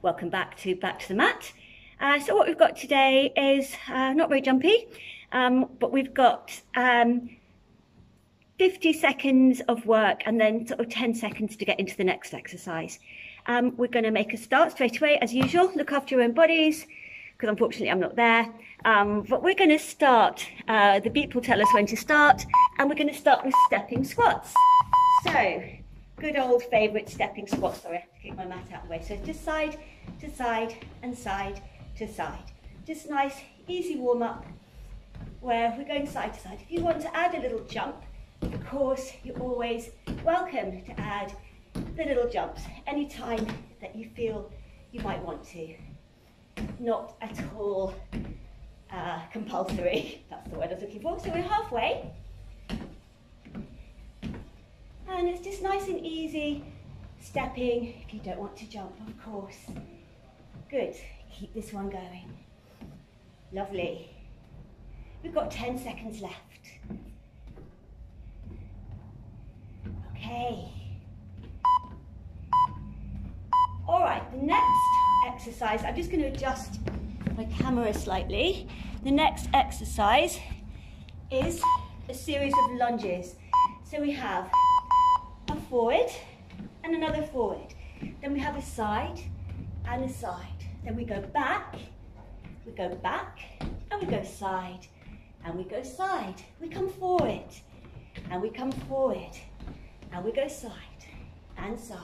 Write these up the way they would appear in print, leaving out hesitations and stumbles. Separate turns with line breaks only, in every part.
Welcome back to the mat. So what we've got today is not very jumpy, but we've got 50 seconds of work and then sort of 10 seconds to get into the next exercise. We're going to make a start straight away as usual. Look after your own bodies, because unfortunately I'm not there. But we're going to start, the beep will tell us when to start, and we're going to start with stepping squats. So, good old favourite stepping squats. Sorry, I have to keep my mat out of the way. So just side to side and side to side. Just nice, easy warm up where we're going side to side. If you want to add a little jump, of course, you're always welcome to add the little jumps anytime that you feel you might want to. Not at all compulsory. That's the word I was looking for. So we're halfway. And it's just nice and easy stepping if you don't want to jump, of course. Good. Keep this one going. Lovely. We've got 10 seconds left. Okay. All right, the next exercise, I'm just going to adjust my camera slightly. The next exercise is a series of lunges. So we have a forward and another forward. Then we have a side and a side. Then we go back, and we go side, and we go side. We come forward, and we come forward, and we go side and side.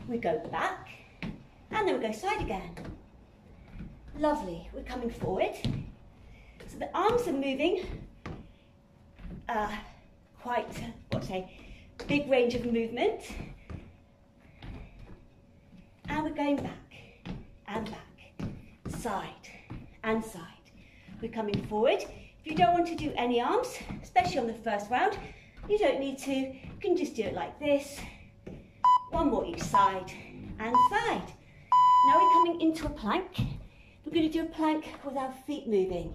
We go back, and then we go side again. Lovely. We're coming forward. So the arms are moving quite, big range of movement. And we're going back and back, side and side. We're coming forward. If you don't want to do any arms, especially on the first round, you don't need to. You can just do it like this. One more each side and side. Now we're coming into a plank. We're going to do a plank with our feet moving.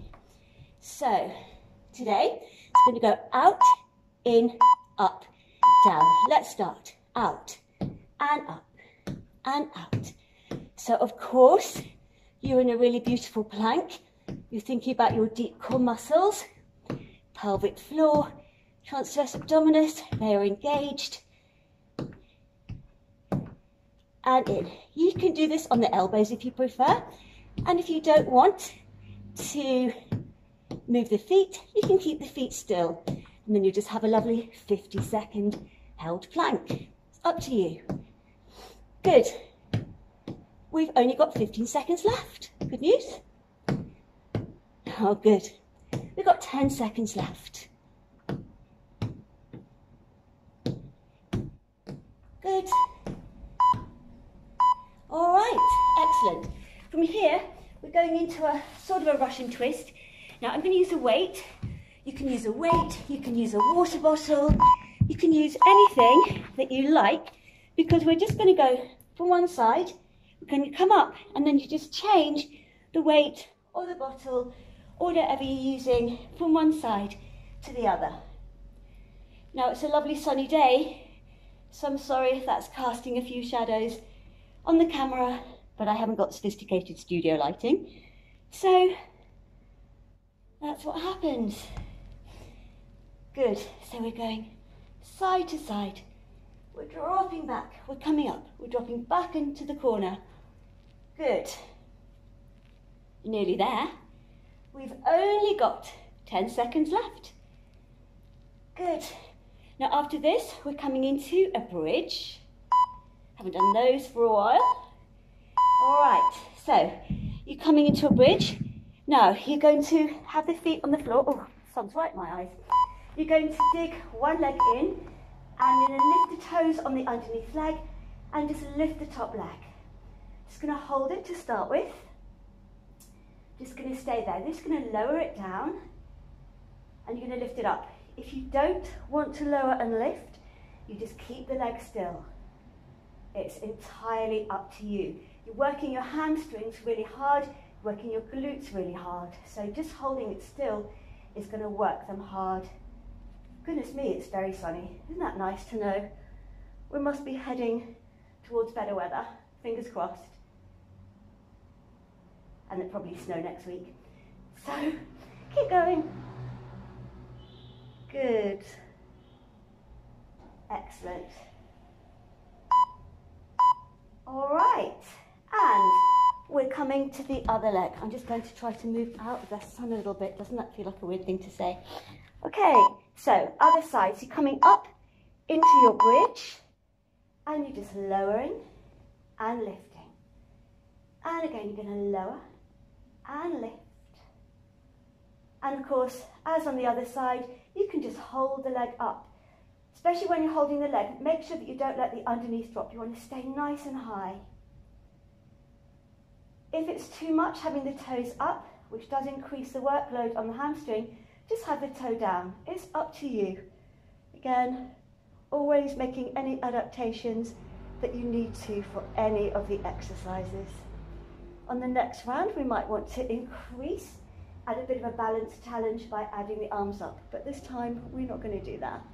So today it's going to go out, in, up, down. Let's start. Out and up and out. So of course you're in a really beautiful plank. You're thinking about your deep core muscles, pelvic floor, transverse abdominis, they are engaged. And in. You can do this on the elbows if you prefer. And if you don't want to move the feet, you can keep the feet still. And then you just have a lovely 50-second held plank. It's up to you. Good. We've only got 15 seconds left. Good news. Oh, good. We've got 10 seconds left. Good. All right, excellent. From here, we're going into a sort of a Russian twist. Now, I'm going to use a weight. You can use a weight, you can use a water bottle, you can use anything that you like, because we're just going to go from one side. We're going to come up, and then you just change the weight or the bottle or whatever you're using from one side to the other. Now, it's a lovely sunny day, so I'm sorry if that's casting a few shadows on the camera, but I haven't got sophisticated studio lighting. So that's what happens. Good. So we're going side to side. We're dropping back. We're coming up. We're dropping back into the corner. Good. Nearly there. We've only got 10 seconds left. Good. Now after this, we're coming into a bridge. Haven't done those for a while. All right. So you're coming into a bridge. Now you're going to have the feet on the floor. Oh, sun's right in my eyes. You're going to dig one leg in, and you're going to lift the toes on the underneath leg and just lift the top leg. Just going to hold it to start with. Just going to stay there. Just going to lower it down, and you're going to lift it up. If you don't want to lower and lift, you just keep the leg still. It's entirely up to you. You're working your hamstrings really hard, working your glutes really hard. So just holding it still is going to work them hard. Goodness me, it's very sunny. Isn't that nice to know? We must be heading towards better weather. Fingers crossed. and it'll probably snow next week. So keep going. Good. Excellent. All right, and we're coming to the other leg. I'm just going to try to move out of the sun a little bit. Doesn't that feel like a weird thing to say? Okay, so other side. So you're coming up into your bridge, and you're just lowering and lifting. And again, you're going to lower and lift. And of course, as on the other side, you can just hold the leg up. Especially when you're holding the leg, make sure that you don't let the underneath drop. You want to stay nice and high. If it's too much having the toes up, which does increase the workload on the hamstring, just have the toe down. It's up to you. Again, always making any adaptations that you need to for any of the exercises. On the next round, we might want to increase, add a bit of a balance challenge by adding the arms up. But this time, we're not going to do that.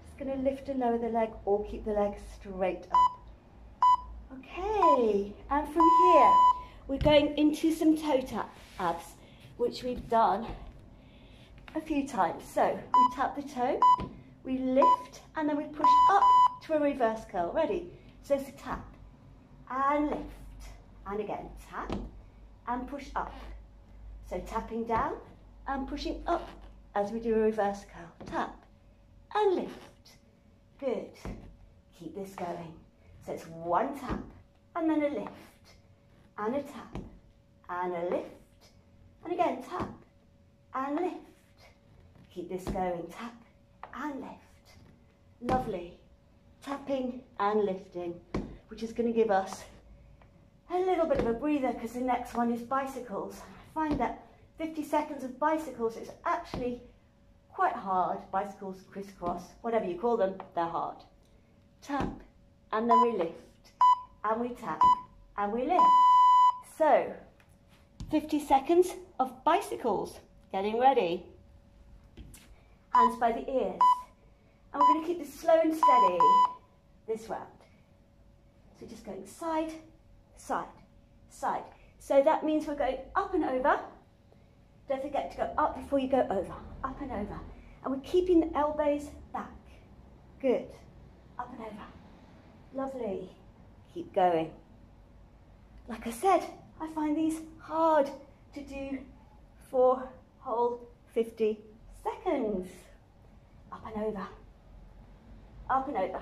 Just going to lift and lower the leg or keep the leg straight up. Okay, and from here, we're going into some toe tap abs, which we've done a few times. So we tap the toe, we lift, and then we push up to a reverse curl. Ready? So it's a tap and lift, and again tap and push up. So tapping down and pushing up as we do a reverse curl. Tap and lift. Good. Keep this going. So it's one tap and then a lift and a tap and a lift, and again tap and lift. Keep this going. Tap and lift. Lovely. Tapping and lifting, which is going to give us a little bit of a breather because the next one is bicycles. I find that 50 seconds of bicycles is actually quite hard. Bicycles, crisscross, whatever you call them, they're hard. Tap, and then we lift, and we tap, and we lift. So, 50 seconds of bicycles. Getting ready. Hands by the ears. And we're going to keep this slow and steady this round. So just going side, side, side. So that means we're going up and over. Don't forget to go up before you go over. Up and over. And we're keeping the elbows back. Good. Up and over. Lovely. Keep going. Like I said, I find these hard to do for whole 50 seconds. Up and over. Up and over.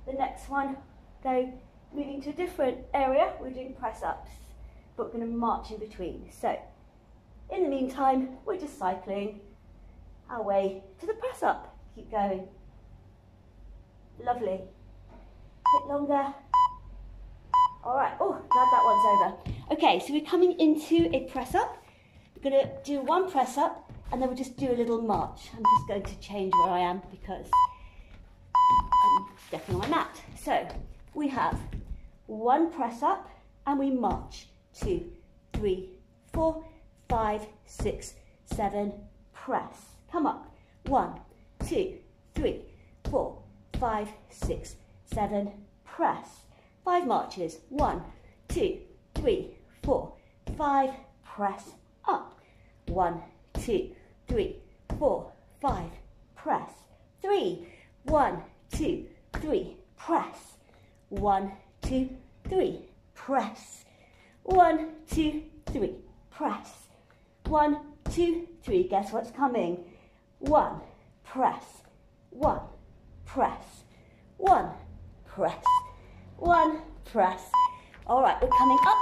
The next one, moving to a different area, we're doing press-ups, but we're going to march in between. So, in the meantime, we're just cycling our way to the press-up. Keep going. Lovely. A bit longer. All right. Oh, glad that one's over. Okay, so we're coming into a press-up. We're going to do one press-up, and then we'll just do a little march. I'm just going to change where I am because I'm stepping on my mat. So we have one press up and we march. 2, 3, 4, 5, 6, 7, press. Come up. 1, 2, 3, 4, 5, 6, 7, press. 5 marches. 1, 2, 3, 4, 5, press up. 1, 2, 3, 4, 5, press. 3, 1, 2, 3, press. 1, 2, 3, press. 1, 2, 3, press. 1, 2, 3. Guess what's coming? 1, press. 1, press. 1, press. 1, press. All right, we're coming up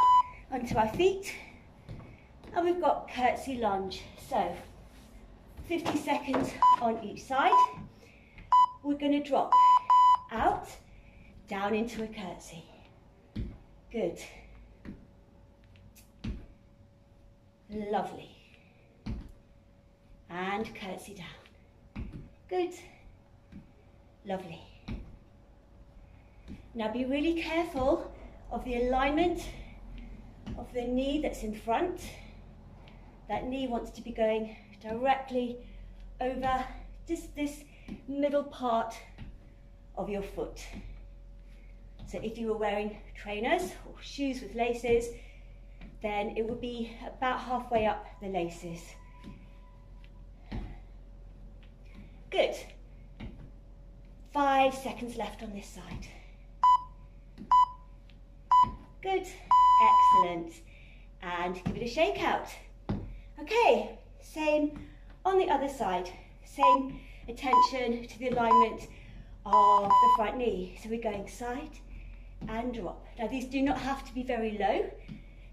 onto our feet, and we've got curtsy lunge. So 50 seconds on each side. We're going to drop out, down into a curtsy. Good. Lovely. And curtsy down. Good. Lovely. Now be really careful of the alignment of the knee that's in front. That knee wants to be going directly over just this middle part of your foot. So if you were wearing trainers or shoes with laces, then it would be about halfway up the laces. Good. 5 seconds left on this side. Good. Excellent. And give it a shake out. Okay, same on the other side. Same attention to the alignment of the front knee. So we're going side and drop. Now these do not have to be very low.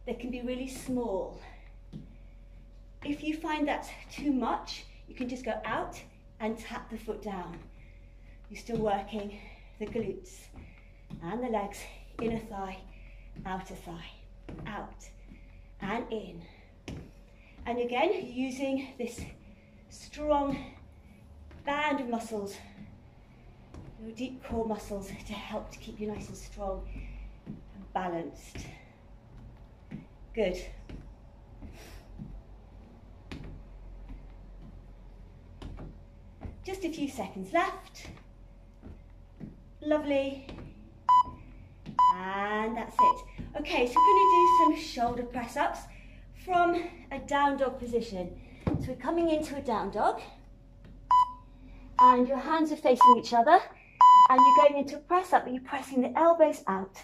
They can be really small. If you find that's too much, you can just go out and tap the foot down. You're still working the glutes and the legs, inner thigh, outer thigh, out and in. And again, using this strong band of muscles, your deep core muscles, to help to keep you nice and strong and balanced. Good. Just a few seconds left. Lovely. And that's it. Okay, so we're going to do some shoulder press-ups from a down dog position. So we're coming into a down dog, and your hands are facing each other, and you're going into a press-up, but you're pressing the elbows out.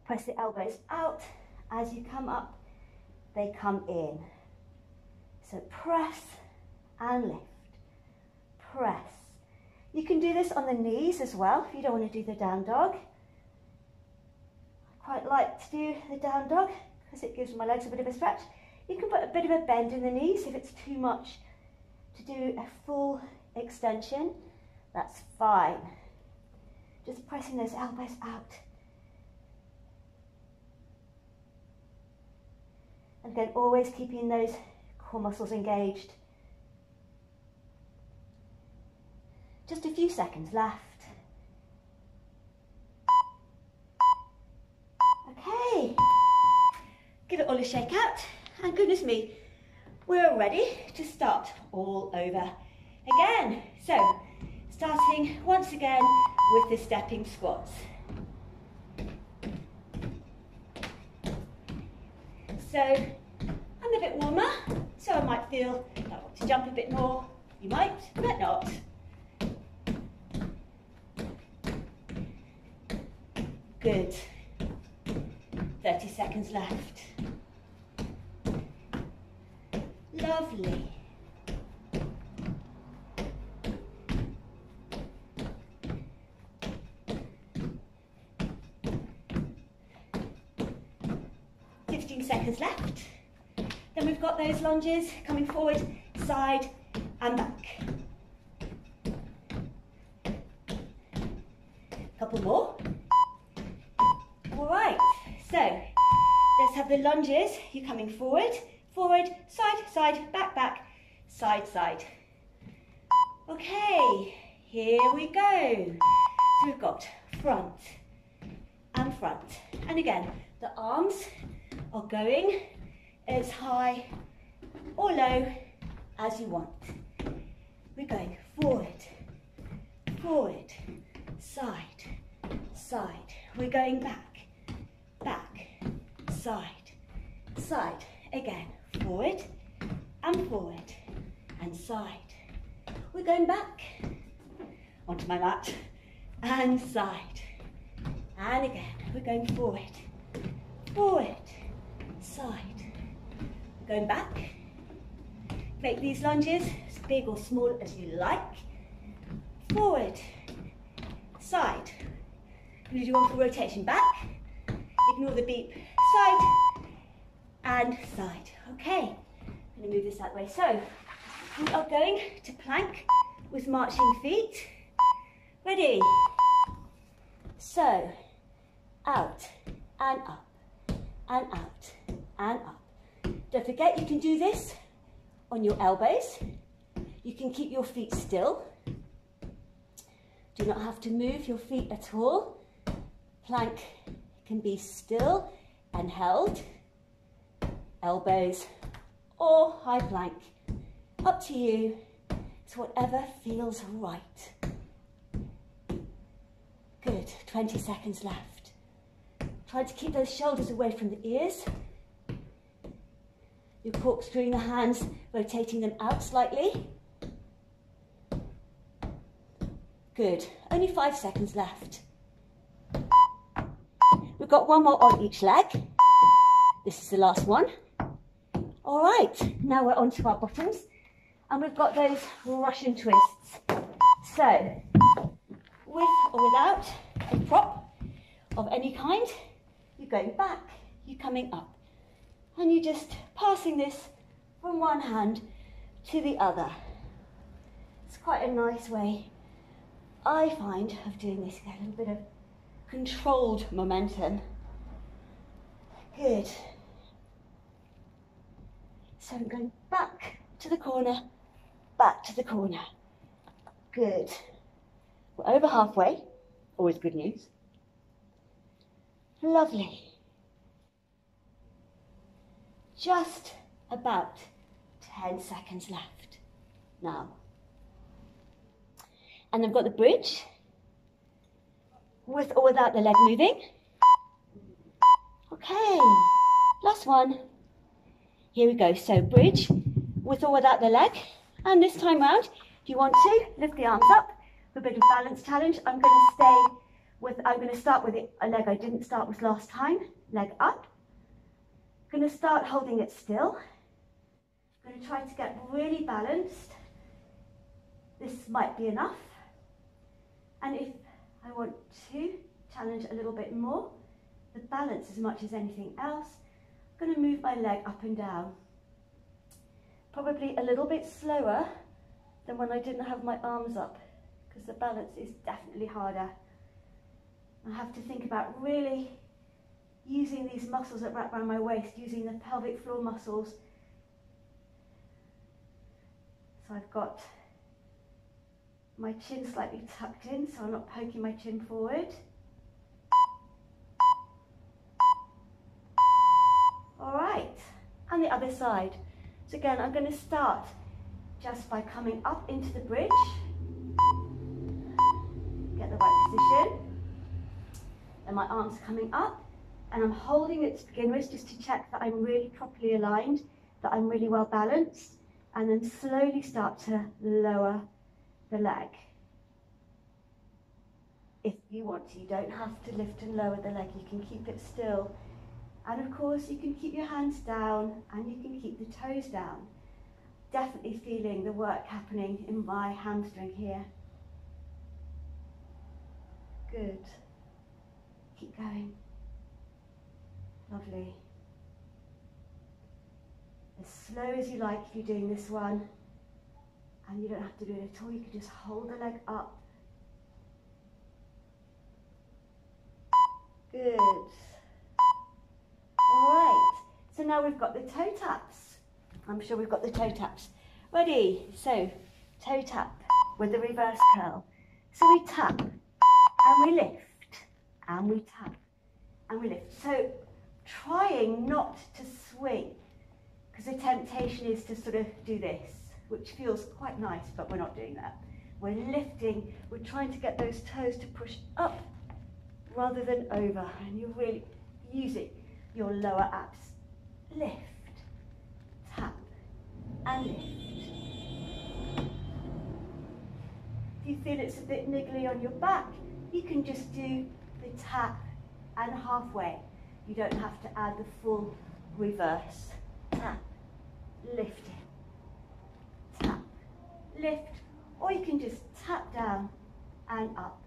Press the elbows out. As you come up, they come in. So press and lift. Press. You can do this on the knees as well if you don't want to do the down dog. I quite like to do the down dog because it gives my legs a bit of a stretch. You can put a bit of a bend in the knees if it's too much to do a full extension. That's fine. Just pressing those elbows out. And then always keeping those core muscles engaged. Just a few seconds left. Okay, give it all a shake out, and goodness me, we're ready to start all over again. So, starting once again with the stepping squats. So, I'm a bit warmer, so I might feel like I want to jump a bit more. You might, but not. Good. 30 seconds left. Lovely. Seconds left. Then we've got those lunges coming forward, side and back. Couple more. All right, so let's have the lunges. You're coming forward, forward, side, side, back, back, side, side. Okay, here we go. So we've got front and front. And again, the arms are going as high or low as you want. We're going forward, forward, side, side. We're going back, back, side, side. Again, forward and side. We're going back onto my mat and side. And again, we're going forward, forward, side. Going back. Make these lunges as big or small as you like. Forward, side. I'm going to do one for rotation. Back. Ignore the beep. Side and side. Okay. I'm going to move this that way. So we are going to plank with marching feet. Ready? So out and up. And out, and up. Don't forget you can do this on your elbows. You can keep your feet still. Do not have to move your feet at all. Plank can be still and held. Elbows or high plank. Up to you. It's whatever feels right. Good, 20 seconds left. Try to keep those shoulders away from the ears. You're corkscrewing the hands, rotating them out slightly. Good. Only 5 seconds left. We've got one more on each leg. This is the last one. All right, now we're onto our bottoms, and we've got those Russian twists. So, with or without a prop of any kind, you're going back, you're coming up, and you're just passing this from one hand to the other. It's quite a nice way, I find, of doing this. Get a little bit of controlled momentum. Good. So I'm going back to the corner, back to the corner. Good. We're over halfway, always good news. Lovely. Just about 10 seconds left now. And I've got the bridge, with or without the leg moving. Okay, last one. Here we go. So bridge, with or without the leg. And this time round, if you want to, lift the arms up for a bit of balance challenge. I'm going to start with a leg I didn't start with last time. Leg up. I'm going to start holding it still. I'm going to try to get really balanced. This might be enough. And if I want to challenge a little bit more, the balance as much as anything else, I'm going to move my leg up and down. Probably a little bit slower than when I didn't have my arms up, because the balance is definitely harder. I have to think about really using these muscles that wrap around my waist, using the pelvic floor muscles. So I've got my chin slightly tucked in, so I'm not poking my chin forward. All right, and the other side. So again, I'm going to start just by coming up into the bridge. Get the right position. And my arms coming up, and I'm holding it to begin with, just to check that I'm really properly aligned, that I'm really well balanced, and then slowly start to lower the leg. If you want to, you don't have to lift and lower the leg, you can keep it still. And of course, you can keep your hands down and you can keep the toes down. Definitely feeling the work happening in my hamstring here. Good. Keep going. Lovely. As slow as you like if you're doing this one. And you don't have to do it at all, you can just hold the leg up. Good. Alright, so now we've got the toe taps. I'm sure we've got the toe taps. Ready? So, toe tap with the reverse curl. So we tap, and we lift, and we tap, and we lift. So, trying not to swing, because the temptation is to sort of do this, which feels quite nice, but we're not doing that. We're lifting, we're trying to get those toes to push up rather than over, and you're really using your lower abs. Lift, tap, and lift. If you feel it's a bit niggly on your back, you can just do the tap and halfway. You don't have to add the full reverse. Tap, lift it, tap, lift, or you can just tap down and up,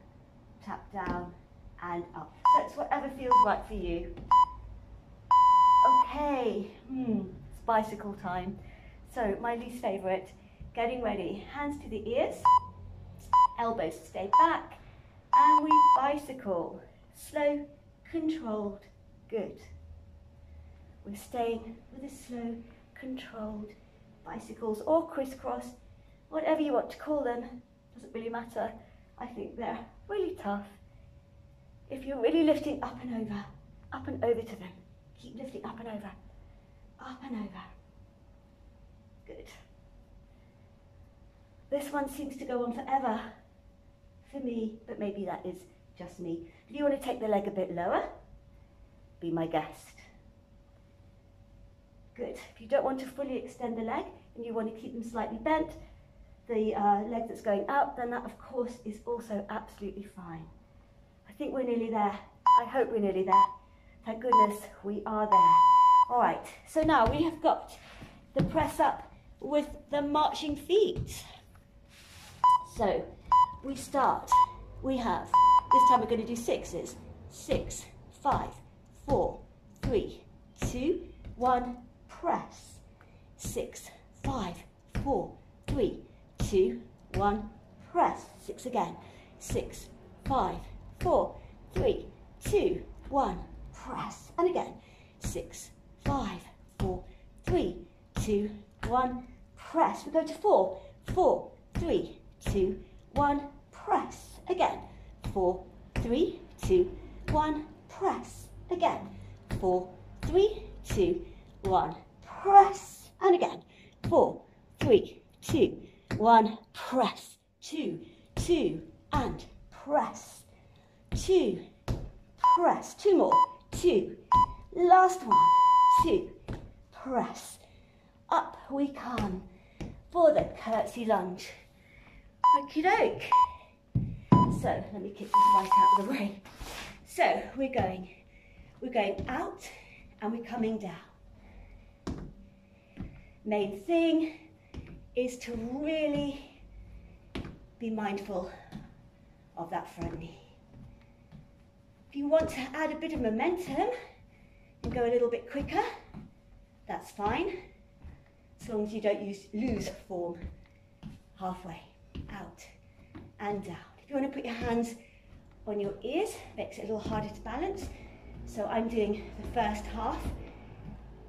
tap down and up. So it's whatever feels right for you. Okay, it's bicycle time. So my least favourite, getting ready. Hands to the ears, elbows stay back, and we bicycle. Slow, controlled, good. We're staying with the slow, controlled bicycles or crisscross, whatever you want to call them, doesn't really matter. I think they're really tough. If you're really lifting up and over to them, keep lifting up and over, up and over. Good. This one seems to go on forever for me, but maybe that is just me. If you want to take the leg a bit lower, be my guest. Good. If you don't want to fully extend the leg and you want to keep them slightly bent, the leg that's going out, then that of course is also absolutely fine. I think we're nearly there. I hope we're nearly there. Thank goodness we are there. All right, so now we have got the press up with the marching feet. So we start, we have, this time we're going to do sixes. 6, 5, 4, 3, 2, 1, press. 6, 5, 4, 3, 2, 1, press. 6 again. 6, 5, 4, 3, 2, 1, press. And again. 6, 5, 4, 3, 2, 1, press. We go to 4, 4, 3, 2, 1, press. Again. 4, 3, 2, 1, press. Again. 4, 3, 2, 1, press. And again. 4, 3, 2, 1, press. 2, 2, and press. 2, press. 2 more. 2. Last one. 2, press. Up we come for the curtsy lunge. Okie doke. So let me kick this right out of the way. So we're going out and we're coming down. Main thing is to really be mindful of that front knee. If you want to add a bit of momentum and go a little bit quicker, that's fine, as long as you don't lose form halfway. Out and down. If you want to put your hands on your ears, makes it a little harder to balance. So I'm doing the first half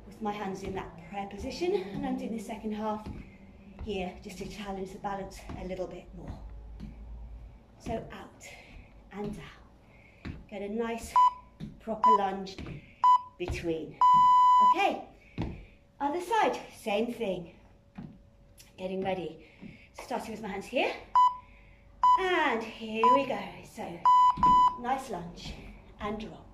with my hands in that prayer position, and I'm doing the second half here just to challenge the balance a little bit more. So out and down. Get a nice proper lunge between. Okay, other side, same thing. Getting ready. Starting with my hands here. And here we go. So, nice lunge and drop.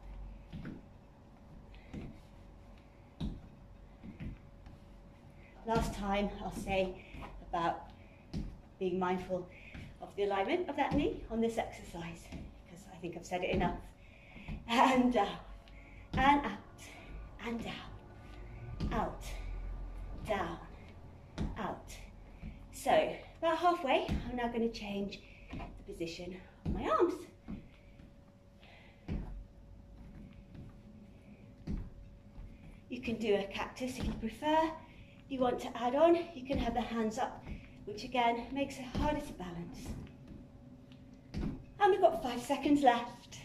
Last time I'll say about being mindful of the alignment of that knee on this exercise, because I think I've said it enough. And down, and out, and down, out, down, out. So, about halfway, I'm now going to change the position of my arms. You can do a cactus if you prefer. If you want to add on, you can have the hands up, which again makes it harder to balance. And we've got 5 seconds left.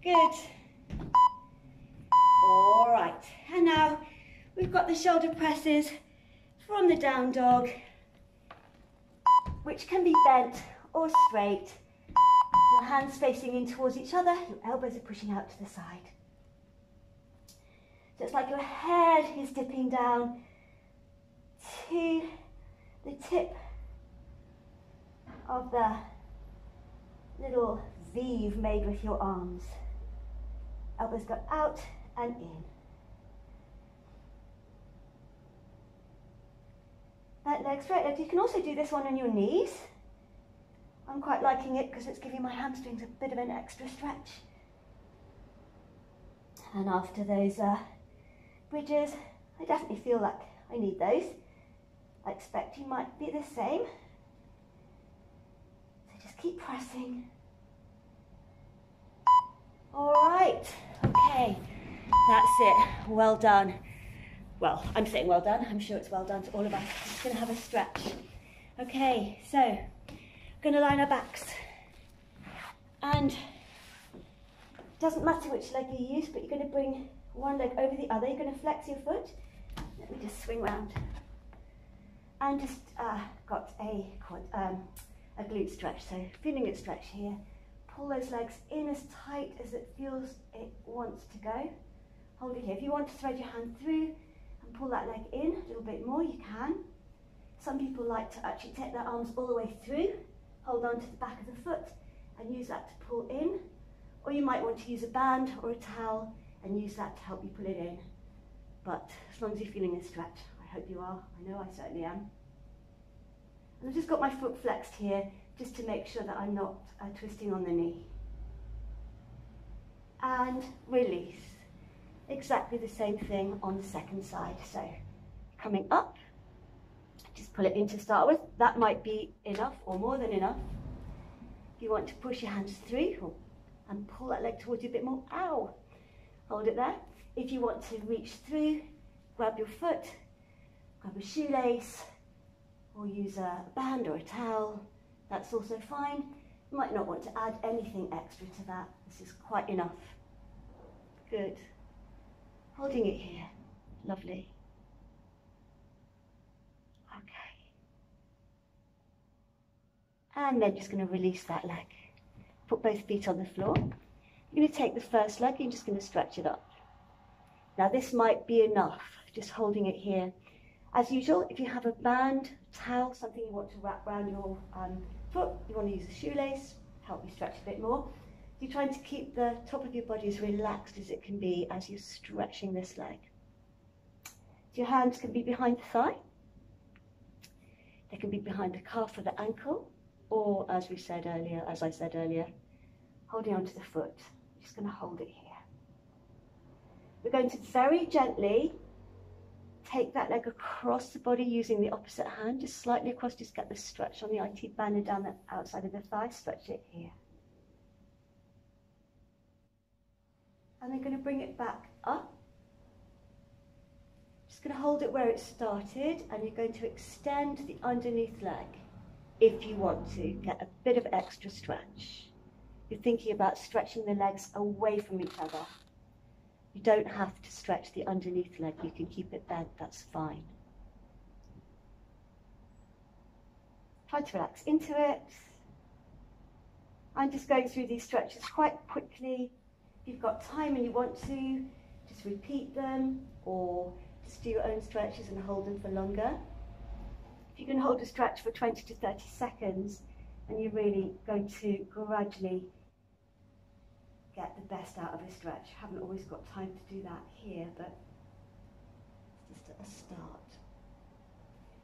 Good. All right, and now we've got the shoulder presses from the down dog, which can be bent or straight. Your hands facing in towards each other, your elbows are pushing out to the side. So it's like your head is dipping down to the tip of the little V you've made with your arms. Elbows go out and in. Bent leg, straight legs. You can also do this one on your knees. I'm quite liking it because it's giving my hamstrings a bit of an extra stretch. And after those bridges, I definitely feel like I need those. I expect you might be the same. So just keep pressing. All right, okay, that's it, well done. Well, I'm saying well done, I'm sure it's well done to all of us. Just gonna have a stretch. Okay, so, gonna line our backs. And it doesn't matter which leg you use, but you're gonna bring one leg over the other. You're gonna flex your foot. Let me just swing round. And just got a glute stretch, so feeling it stretch here. Pull those legs in as tight as it feels it wants to go. Hold it here. If you want to thread your hand through and pull that leg in a little bit more, you can. Some people like to actually take their arms all the way through, hold on to the back of the foot and use that to pull in. Or you might want to use a band or a towel and use that to help you pull it in. but as long as you're feeling a stretch, I hope you are. I know I certainly am. And I've just got my foot flexed here, just to make sure that I'm not twisting on the knee. And release. Exactly the same thing on the second side. So coming up, just pull it in to start with. That might be enough or more than enough. If you want to push your hands through and pull that leg towards you a bit more, ow, hold it there. If you want to reach through, grab your foot, grab a shoelace, or use a band or a towel, that's also fine. You might not want to add anything extra to that. This is quite enough. Good. Holding it here. Lovely. Okay. And then just going to release that leg. Put both feet on the floor. You're going to take the first leg, you're just going to stretch it up. Now this might be enough, just holding it here. As usual, if you have a band, towel, something you want to wrap around your foot, you want to use a shoelace, help you stretch a bit more. You're trying to keep the top of your body as relaxed as it can be as you're stretching this leg. Your hands can be behind the thigh, they can be behind the calf or the ankle, or as I said earlier, holding onto the foot. I'm just going to hold it here. We're going to very gently take that leg across the body using the opposite hand, just slightly across, just get the stretch on the IT band and down the outside of the thigh, stretch it here. And then going to bring it back up. Just going to hold it where it started, and you're going to extend the underneath leg if you want to get a bit of extra stretch. You're thinking about stretching the legs away from each other. You don't have to stretch the underneath leg, you can keep it bent, that's fine. Try to relax into it. I'm just going through these stretches quite quickly. If you've got time and you want to, just repeat them, or just do your own stretches and hold them for longer. If you can hold a stretch for 20 to 30 seconds, and you're really going to gradually get the best out of a stretch. Haven't always got time to do that here, but it's just a start.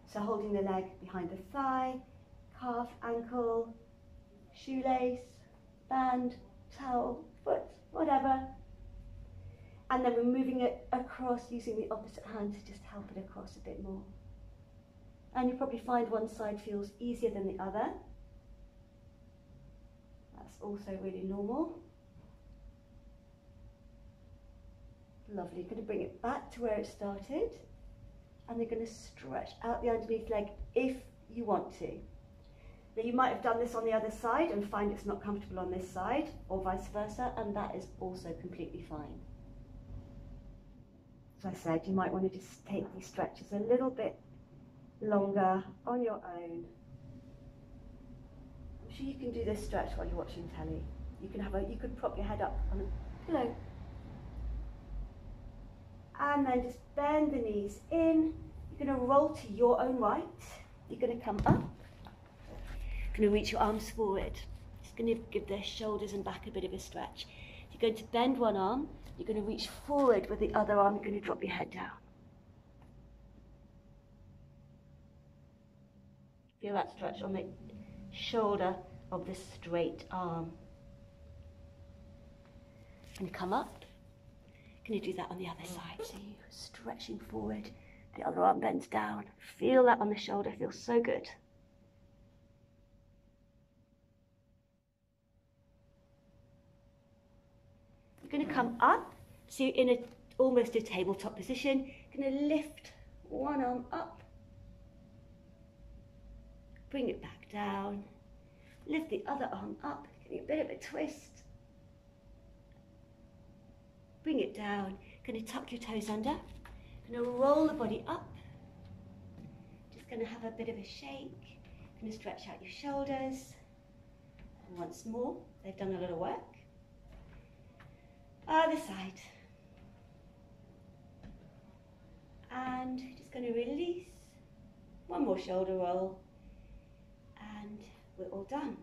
So holding the leg behind the thigh, calf, ankle, shoelace, band, towel, foot, whatever. And then we're moving it across using the opposite hand to just help it across a bit more. And you probably find one side feels easier than the other. That's also really normal. Lovely. You're going to bring it back to where it started, and you're going to stretch out the underneath leg if you want to. Now you might have done this on the other side and find it's not comfortable on this side, or vice versa, and that is also completely fine. As I said, you might want to just take these stretches a little bit longer on your own. I'm sure you can do this stretch while you're watching telly. You could prop your head up on a pillow. And then just bend the knees in. You're going to roll to your own right. You're going to come up. You're going to reach your arms forward. Just going to give the shoulders and back a bit of a stretch. You're going to bend one arm. You're going to reach forward with the other arm. You're going to drop your head down. Feel that stretch on the shoulder of the straight arm. And come up. Going to do that on the other side. So you're stretching forward, the other arm bends down. Feel that on the shoulder, feels so good. You're going to come up, so you're in almost a tabletop position. You're going to lift one arm up, bring it back down, lift the other arm up, getting a bit of a twist. Bring it down, going to tuck your toes under, going to roll the body up, just going to have a bit of a shake, going to stretch out your shoulders, and once more, they've done a little work. Other side, and just going to release, one more shoulder roll, and we're all done.